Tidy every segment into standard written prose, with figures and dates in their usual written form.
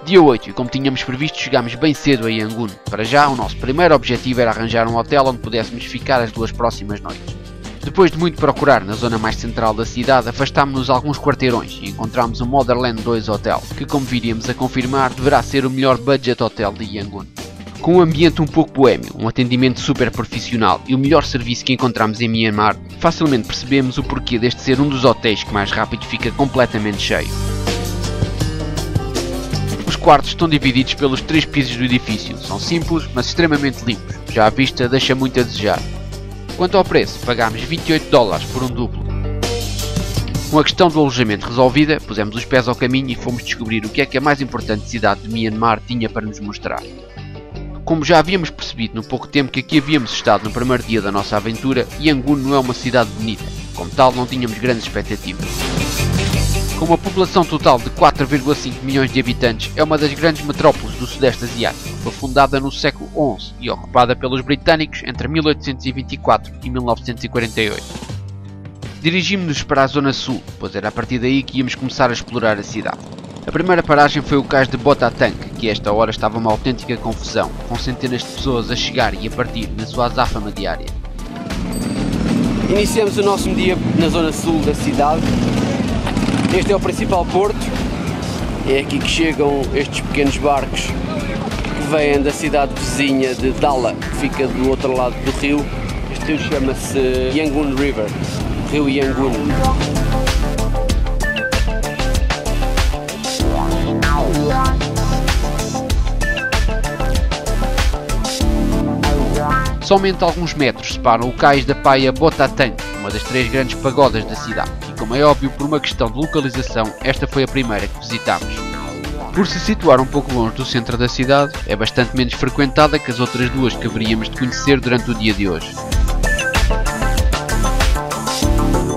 Dia 8 e como tínhamos previsto chegámos bem cedo a Yangon. Para já o nosso primeiro objetivo era arranjar um hotel onde pudéssemos ficar as 2 próximas noites. Depois de muito procurar na zona mais central da cidade, afastámos-nos alguns quarteirões e encontramos o Motherland 2 Hotel, que como viríamos a confirmar deverá ser o melhor budget hotel de Yangon. Com um ambiente um pouco boêmio, um atendimento super profissional e o melhor serviço que encontramos em Myanmar, facilmente percebemos o porquê deste ser um dos hotéis que mais rápido fica completamente cheio. Os quartos estão divididos pelos 3 pisos do edifício, são simples mas extremamente limpos, já à vista deixa muito a desejar. Quanto ao preço, pagámos $28 por um duplo. Com a questão do alojamento resolvida, pusemos os pés ao caminho e fomos descobrir o que é que a mais importante cidade de Myanmar tinha para nos mostrar. Como já havíamos percebido no pouco tempo que aqui havíamos estado no primeiro dia da nossa aventura, Yangon não é uma cidade bonita, como tal não tínhamos grandes expectativas. Com uma população total de 4,5 milhões de habitantes, é uma das grandes metrópoles do Sudeste Asiático. Foi fundada no século XI e ocupada pelos britânicos entre 1824 e 1948. Dirigimos-nos para a zona sul, pois era a partir daí que íamos começar a explorar a cidade. A primeira paragem foi o cais de Botatang, que a esta hora estava uma autêntica confusão, com centenas de pessoas a chegar e a partir na sua azáfama diária. Iniciamos o nosso dia na zona sul da cidade. Este é o principal porto, é aqui que chegam estes pequenos barcos que vêm da cidade vizinha de Dala, que fica do outro lado do rio. Este rio chama-se Yangon River, Rio Yangon. Somente alguns metros separam o cais da praia Botatang, uma das 3 grandes pagodas da cidade, e como é óbvio por uma questão de localização, esta foi a primeira que visitámos. Por se situar um pouco longe do centro da cidade, é bastante menos frequentada que as outras 2 que haveríamos de conhecer durante o dia de hoje.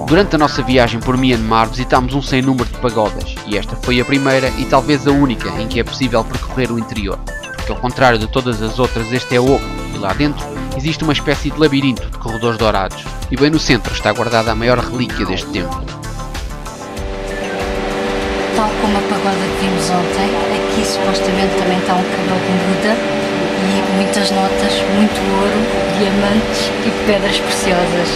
Durante a nossa viagem por Myanmar visitámos um sem número de pagodas, e esta foi a primeira e talvez a única em que é possível percorrer o interior, porque ao contrário de todas as outras este é oco, e lá dentro existe uma espécie de labirinto de corredores dourados, e bem no centro está guardada a maior relíquia deste templo. Tal como a pagoda que vimos ontem, aqui supostamente também está um cabelo de Buda e muitas notas, muito ouro, diamantes e pedras preciosas.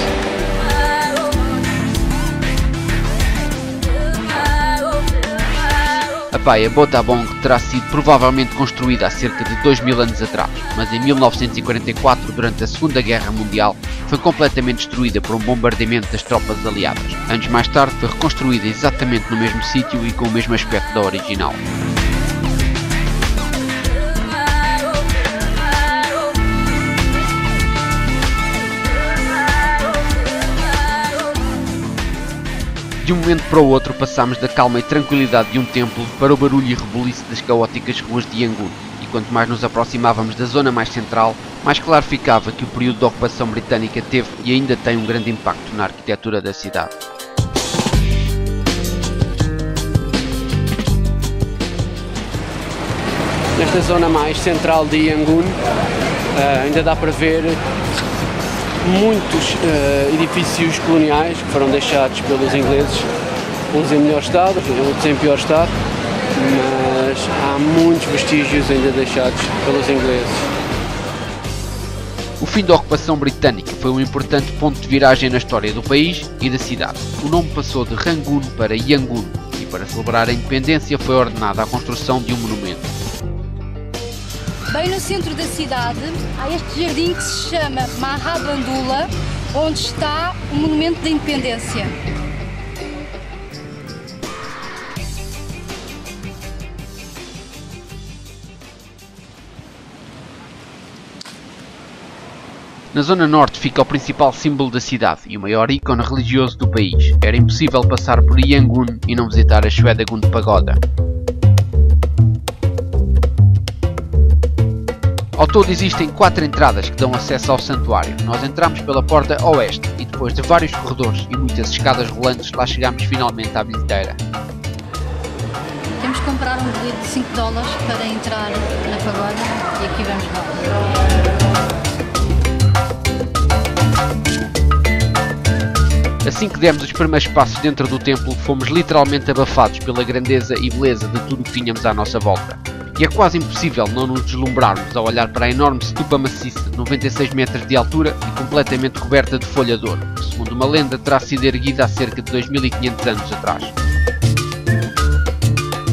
A praia Botabong terá sido provavelmente construída há cerca de 2000 anos atrás, mas em 1944, durante a Segunda Guerra Mundial, foi completamente destruída por um bombardeamento das tropas aliadas. Anos mais tarde foi reconstruída exatamente no mesmo sítio e com o mesmo aspecto da original. De um momento para o outro passámos da calma e tranquilidade de um templo para o barulho e rebuliço das caóticas ruas de Yangon, e quanto mais nos aproximávamos da zona mais central, mais claro ficava que o período de ocupação britânica teve e ainda tem um grande impacto na arquitetura da cidade. Nesta zona mais central de Yangon ainda dá para ver muitos edifícios coloniais que foram deixados pelos ingleses, uns em melhor estado, outros em pior estado, mas há muitos vestígios ainda deixados pelos ingleses. O fim da ocupação britânica foi um importante ponto de viragem na história do país e da cidade. O nome passou de Rangoon para Yangon e para celebrar a independência foi ordenada a construção de um monumento. Bem no centro da cidade há este jardim que se chama Mahabandula, onde está o Monumento da Independência. Na zona norte fica o principal símbolo da cidade e o maior ícone religioso do país. Era impossível passar por Yangon e não visitar a Shwedagon Pagoda. Ao todo existem 4 entradas que dão acesso ao santuário. Nós entramos pela porta oeste e depois de vários corredores e muitas escadas rolantes lá chegamos finalmente à bilheteira. Temos que comprar um bilhete de $5 para entrar na pagoda e aqui vamos lá. Assim que demos os primeiros passos dentro do templo, fomos literalmente abafados pela grandeza e beleza de tudo o que tínhamos à nossa volta. E é quase impossível não nos deslumbrarmos ao olhar para a enorme stupa maciça, 96 metros de altura e completamente coberta de folha de ouro, que segundo uma lenda terá sido erguida há cerca de 2500 anos atrás.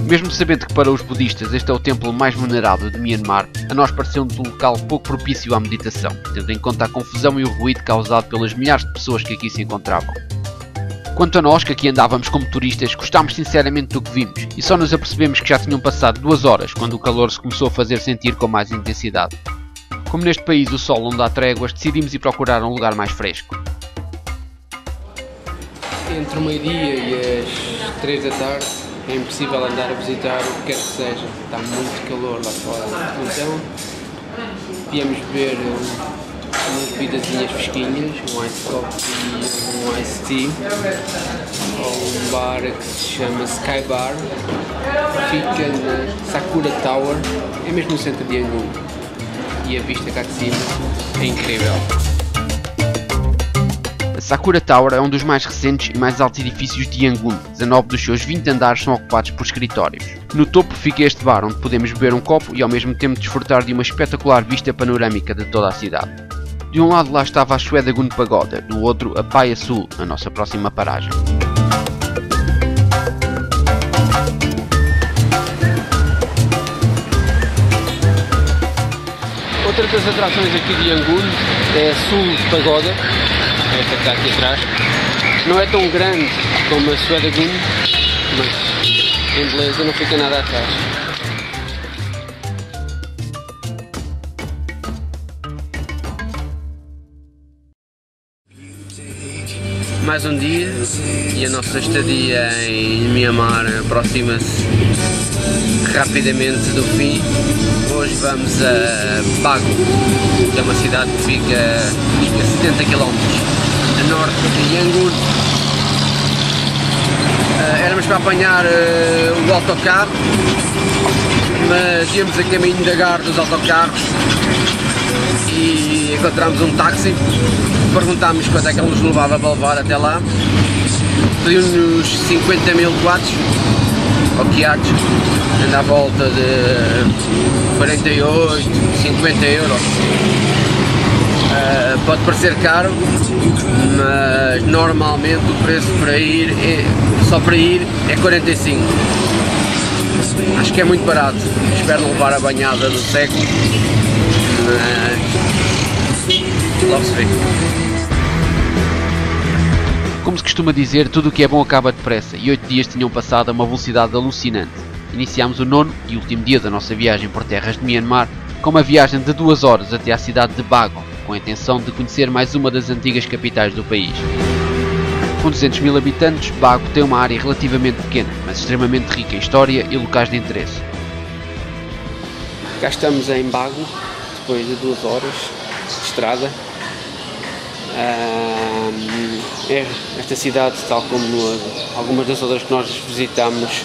Mesmo sabendo que para os budistas este é o templo mais venerado de Myanmar, a nós pareceu-nos um local pouco propício à meditação, tendo em conta a confusão e o ruído causado pelas milhares de pessoas que aqui se encontravam. Quanto a nós, que aqui andávamos como turistas, gostámos sinceramente do que vimos e só nos apercebemos que já tinham passado 2 horas quando o calor se começou a fazer sentir com mais intensidade. Como neste país o sol não dá tréguas, decidimos ir procurar um lugar mais fresco. Entre o meio-dia e as 3 da tarde é impossível andar a visitar o que quer que seja, está muito calor lá fora. Então viemos beber umas bebidazinhas fresquinhas, um ice coffee e um ice tea, ou um bar que se chama Sky Bar, fica na Sakura Tower, é mesmo no centro de Yangon, e a vista cá de cima é incrível. A Sakura Tower é um dos mais recentes e mais altos edifícios de Yangon. 19 dos seus 20 andares são ocupados por escritórios. No topo fica este bar, onde podemos beber um copo e ao mesmo tempo desfrutar de uma espetacular vista panorâmica de toda a cidade. De um lado lá estava a Shwedagon Pagoda, do outro a Paia Sul, a nossa próxima paragem. Outra das atrações aqui de Yangon é a Sul Pagoda, esta que está aqui atrás. Não é tão grande como a Shwedagon, mas em beleza não fica nada atrás. Mais um dia e a nossa estadia em Myanmar aproxima-se rapidamente do fim. Hoje vamos a Bago, que é uma cidade que fica a 70 km a norte de Yangon. Éramos para apanhar o autocarro, mas íamos a caminho da Gar dos autocarros e encontramos um táxi. Perguntámos quanto é que ele nos levava para levar até lá. Pediu-nos 50.000 watts, ou quiates, anda à volta de 48, 50 euros. Pode parecer caro, mas normalmente o preço para ir, só para ir, é 45. Acho que é muito barato. Espero não levar a banhada do século, mas logo se vê. Como se costuma dizer, tudo o que é bom acaba depressa, e 8 dias tinham passado a uma velocidade alucinante. Iniciámos o 9º e último dia da nossa viagem por terras de Myanmar, com uma viagem de 2 horas até à cidade de Bago, com a intenção de conhecer mais uma das antigas capitais do país. Com 200.000 habitantes, Bago tem uma área relativamente pequena, mas extremamente rica em história e locais de interesse. Cá estamos em Bago, depois de 2 horas de estrada. Esta cidade, tal como algumas das outras que nós visitamos,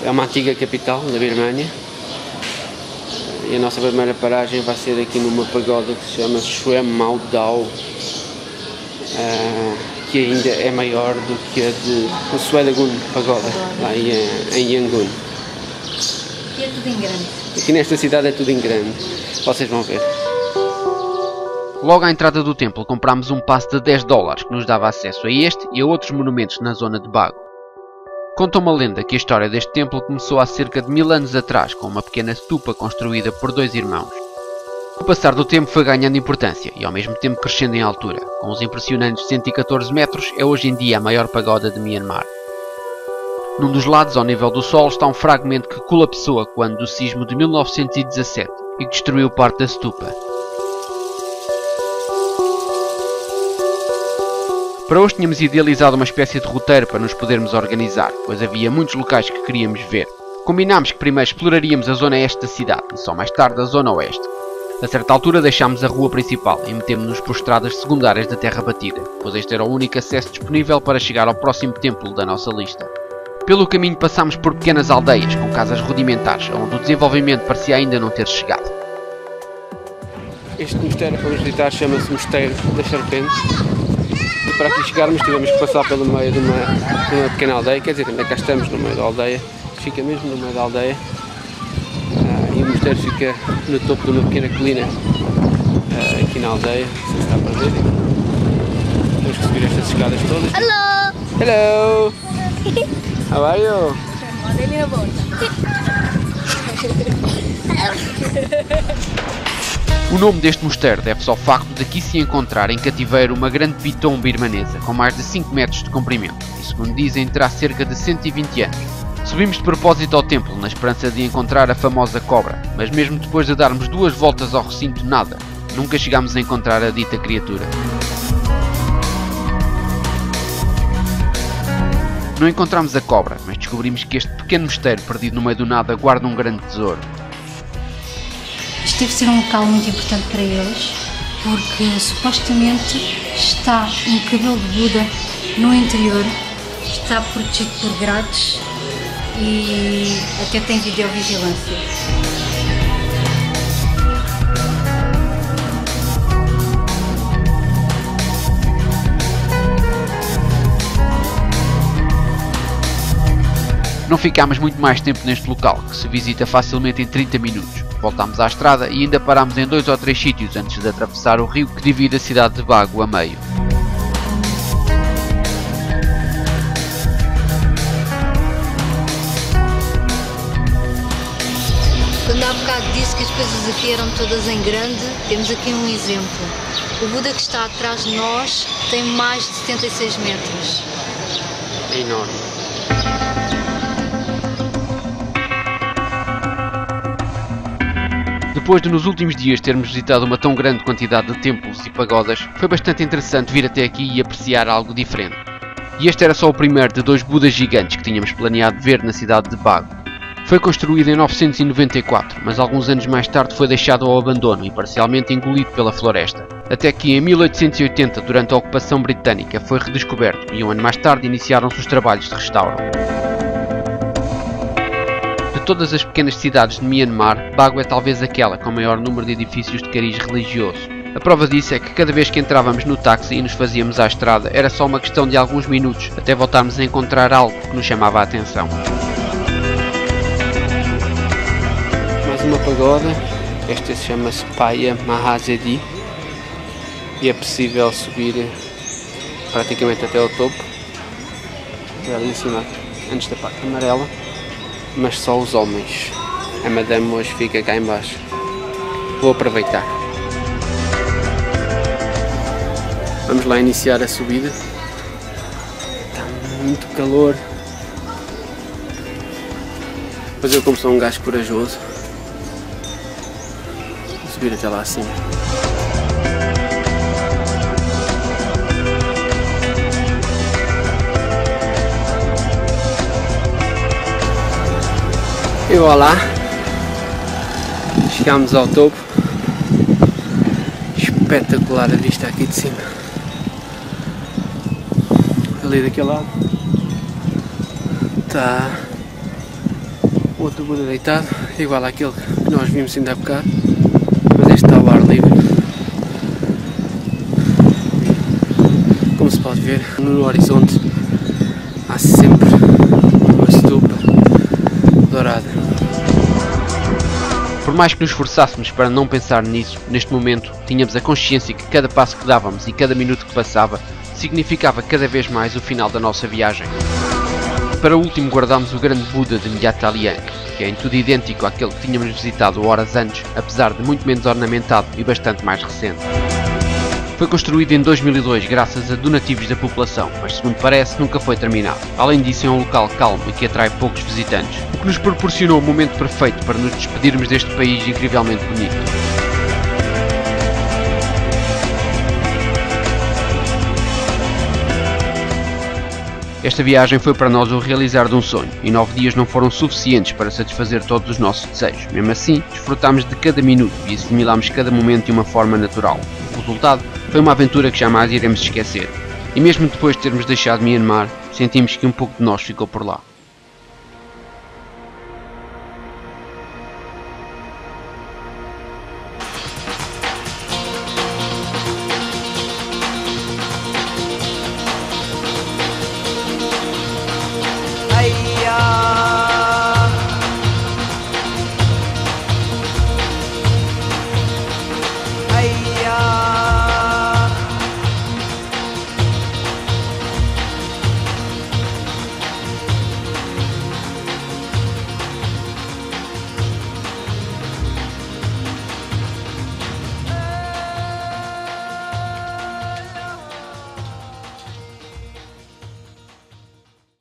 é uma antiga capital da Birmânia, e a nossa primeira paragem vai ser aqui numa pagoda que se chama Shwe Mau Dao, que ainda é maior do que a de Shwedagon Pagoda, lá em Yangon. E é tudo em grande. Aqui nesta cidade é tudo em grande, vocês vão ver. Logo à entrada do templo comprámos um passe de $10 que nos dava acesso a este e a outros monumentos na zona de Bago. Conta uma lenda que a história deste templo começou há cerca de 1000 anos atrás com uma pequena stupa construída por 2 irmãos. Com o passar do tempo foi ganhando importância e ao mesmo tempo crescendo em altura. Com os impressionantes 114 metros é hoje em dia a maior pagoda de Myanmar. Num dos lados, ao nível do solo, está um fragmento que colapsou quando do sismo de 1917 e que destruiu parte da stupa. Para hoje tínhamos idealizado uma espécie de roteiro para nos podermos organizar, pois havia muitos locais que queríamos ver. Combinámos que primeiro exploraríamos a zona este da cidade e só mais tarde a zona oeste. A certa altura deixámos a rua principal e metemos-nos por estradas secundárias da terra batida, pois este era o único acesso disponível para chegar ao próximo templo da nossa lista. Pelo caminho passámos por pequenas aldeias com casas rudimentares, onde o desenvolvimento parecia ainda não ter chegado. Este mosteiro que vamos visitar chama-se Mosteiro das Serpentes. E para aqui chegarmos tivemos que passar pelo meio de uma pequena aldeia, quer dizer, ainda cá estamos no meio da aldeia, fica mesmo no meio da aldeia, e o mosteiro fica no topo de uma pequena colina aqui na aldeia, não sei se está para ver. Temos que subir estas escadas todas. Hello! Hello! How are you? O nome deste mosteiro deve-se ao facto de aqui se encontrar em cativeiro uma grande piton birmanesa com mais de 5 metros de comprimento e, segundo dizem, terá cerca de 120 anos. Subimos de propósito ao templo na esperança de encontrar a famosa cobra, mas mesmo depois de darmos 2 voltas ao recinto, nada. Nunca chegámos a encontrar a dita criatura. Não encontramos a cobra, mas descobrimos que este pequeno mosteiro perdido no meio do nada guarda um grande tesouro. Este deve ser um local muito importante para eles, porque supostamente está um cabelo de Buda no interior, está protegido por grades e até tem videovigilância. Não ficámos muito mais tempo neste local, que se visita facilmente em 30 minutos. Voltámos à estrada e ainda parámos em 2 ou 3 sítios antes de atravessar o rio que divide a cidade de Bago a meio. Quando há bocado disse que as coisas aqui eram todas em grande, temos aqui um exemplo. O Buda que está atrás de nós tem mais de 76 metros. É enorme. Depois de nos últimos dias termos visitado uma tão grande quantidade de templos e pagodas, foi bastante interessante vir até aqui e apreciar algo diferente. E este era só o primeiro de 2 Budas gigantes que tínhamos planeado ver na cidade de Bago. Foi construído em 994, mas alguns anos mais tarde foi deixado ao abandono e parcialmente engolido pela floresta. Até que em 1880, durante a ocupação britânica, foi redescoberto e um ano mais tarde iniciaram-se os trabalhos de restauro. De todas as pequenas cidades de Myanmar, Bago é talvez aquela com maior número de edifícios de cariz religioso. A prova disso é que cada vez que entrávamos no táxi e nos fazíamos à estrada, era só uma questão de alguns minutos até voltarmos a encontrar algo que nos chamava a atenção. Mais uma pagoda, esta chama-se Phaya Mahasedi e é possível subir praticamente até ao topo, ali em cima, antes da parte amarela. Mas só os homens. A madame hoje fica cá em baixo. Vou aproveitar. Vamos lá iniciar a subida. Está muito calor. Mas eu, como sou um gajo corajoso, vou subir até lá acima. E olá, chegámos ao topo, espetacular a vista aqui de cima, ali daquele lado está outro Buda deitado, igual àquele que nós vimos ainda há bocado, mas este está ao ar livre. Como se pode ver, no horizonte há sempre uma stupa dourada. Por mais que nos esforçássemos para não pensar nisso, neste momento tínhamos a consciência que cada passo que dávamos e cada minuto que passava significava cada vez mais o final da nossa viagem. Para o último guardámos o grande Buda de Nyata-Liang, que é em tudo idêntico àquele que tínhamos visitado horas antes, apesar de muito menos ornamentado e bastante mais recente. Foi construído em 2002 graças a donativos da população, mas segundo parece nunca foi terminado. Além disso é um local calmo e que atrai poucos visitantes, o que nos proporcionou o momento perfeito para nos despedirmos deste país incrivelmente bonito. Esta viagem foi para nós o realizar de um sonho, e 9 dias não foram suficientes para satisfazer todos os nossos desejos. Mesmo assim, desfrutámos de cada minuto e assimilámos cada momento de uma forma natural. O resultado foi uma aventura que jamais iremos esquecer. E mesmo depois de termos deixado Myanmar, sentimos que um pouco de nós ficou por lá.